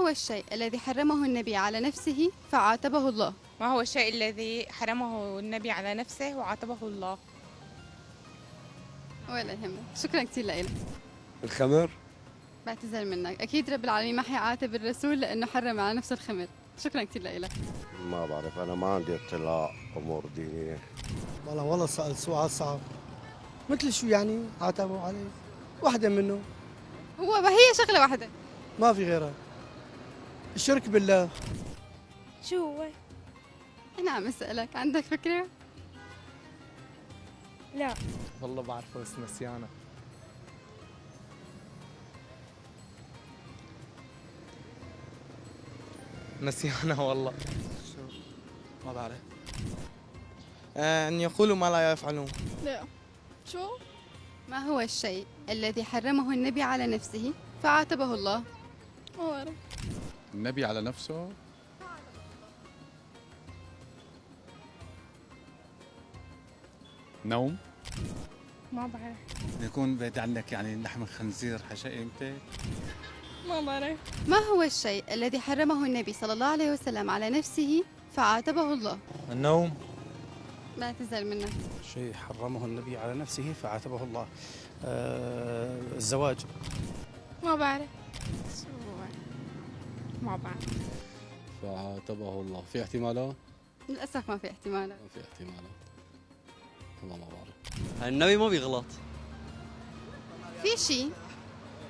هو الشيء الذي حرمه النبي على نفسه فعاتبه الله؟ ما هو الشيء الذي حرمه النبي على نفسه وعاتبه الله؟ ولا يهمك، شكرا كثير لك. الخمر. بعتذر منك، أكيد رب العالمين ما حيعاتب الرسول لأنه حرم على نفسه الخمر. شكرا كثير لك. ما بعرف، أنا ما عندي اطلاع أمور دينية. والله سؤال صعب. مثل شو يعني عاتبوا عليه؟ واحدة منه، هي شغلة واحدة. ما في غيرها. الشرك بالله. شو هو؟ أنا عم أسألك، عندك فكرة؟ لا. والله بعرفه بس نسيانة. نسيانة والله. شو؟ ما بعرف. أن يقولوا ما لا يفعلون. لا. شو؟ ما هو الشيء الذي حرمه النبي على نفسه فعاتبه الله؟ ما بعرف. النبي على نفسه نوم. ما بعرف. يكون بعيد عنك يعني لحم الخنزير حاجة يمكن. ما بعرف. ما هو الشيء الذي حرمه النبي صلى الله عليه وسلم على نفسه فعاتبه الله؟ النوم. بعتذر منك. شيء حرمه النبي على نفسه فعاتبه الله. الزواج. ما بعرف. شو هو؟ ما بعرف. فعاتبه الله. في احتمالات؟ للأسف ما في احتمالات. ما في احتمالات. والله ما بعرف. النبي ما بيغلط. في شيء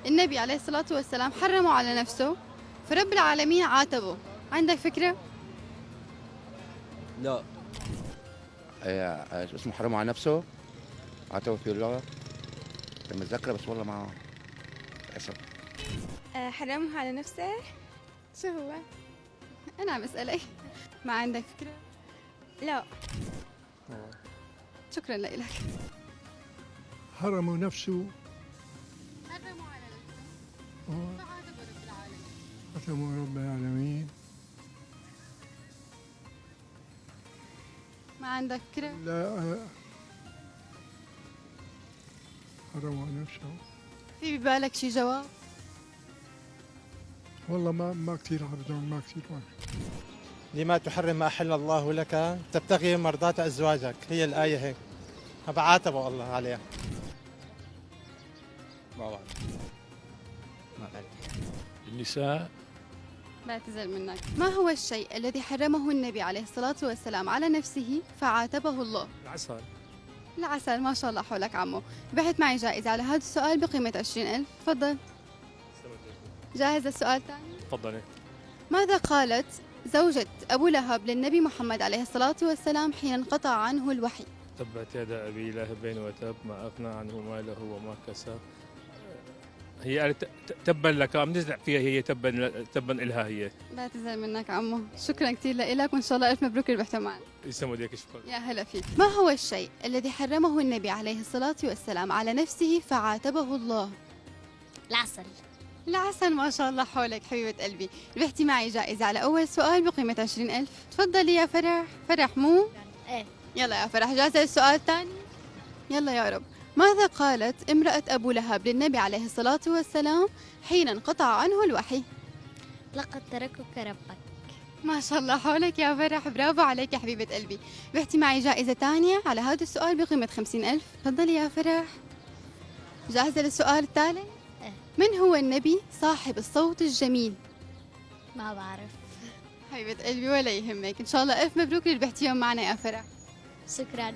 النبي عليه الصلاة والسلام حرمه على نفسه فرب العالمين عاتبه، عندك فكرة؟ لا. شو اسمه حرمه على نفسه؟ عاتبه في الله. متذكرة بس والله ما اسف. حرمها على نفسه. شو هو؟ أنا عم أسألك، ما عندك فكرة؟ لا. شكرا لك. حرموا نفسه حرمه على نفسه فعاتبه رب العالمين. قسموا رب العالمين. ما عندك فكرة؟ لا. حرموا نفسه. في ببالك شي جواب؟ والله ما كثير عبدون، ما كثير واحد. لما تحرم ما أحل الله لك تبتغي مرضات أزواجك، هي الآية هيك. عاتبه الله عليها. ما بعرف. ما بعرف. النساء. بعتذر منك. ما هو الشيء الذي حرمه النبي عليه الصلاة والسلام على نفسه فعاتبه الله؟ العسل. العسل. ما شاء الله حولك عمو. ربحت معي جائزة على هذا السؤال بقيمة 20,000. تفضل. جاهز للسؤال الثاني؟ تفضلي. ماذا قالت زوجة أبو لهب للنبي محمد عليه الصلاة والسلام حين انقطع عنه الوحي؟ تبت يدا أبي لهب وتب ما أغنى عنه ماله وما كسب. هي قالت تبا لك، عم نزلع فيها هي تبا إلها هي. بعتذر منك عمو. شكرا كثير لك وإن شاء الله ألف مبروك ربحتوا معنا. يسلموا ايديك، شكرا. يا هلا فيك. ما هو الشيء الذي حرمه النبي عليه الصلاة والسلام على نفسه فعاتبه الله؟ العسل. العسل. ما شاء الله حولك حبيبة قلبي. ربحتي معي جائزة على أول سؤال بقيمة 20,000. تفضلي يا فرح. فرح مو؟ ايه. يلا يا فرح، جاهزة للسؤال الثاني؟ يلا يا رب. ماذا قالت امرأة أبو لهب للنبي عليه الصلاة والسلام حين انقطع عنه الوحي؟ لقد تركك ربك. ما شاء الله حولك يا فرح، برافو عليك يا حبيبة قلبي. ربحتي معي جائزة ثانية على هذا السؤال بقيمة 50,000. تفضلي يا فرح. جاهزة للسؤال الثالث؟ إيه. من هو النبي صاحب الصوت الجميل؟ ما بعرف. حبيبة قلبي ولا يهمك، إن شاء الله ألف مبروك اللي ربحتيهم معنا يا فرح. شكرا.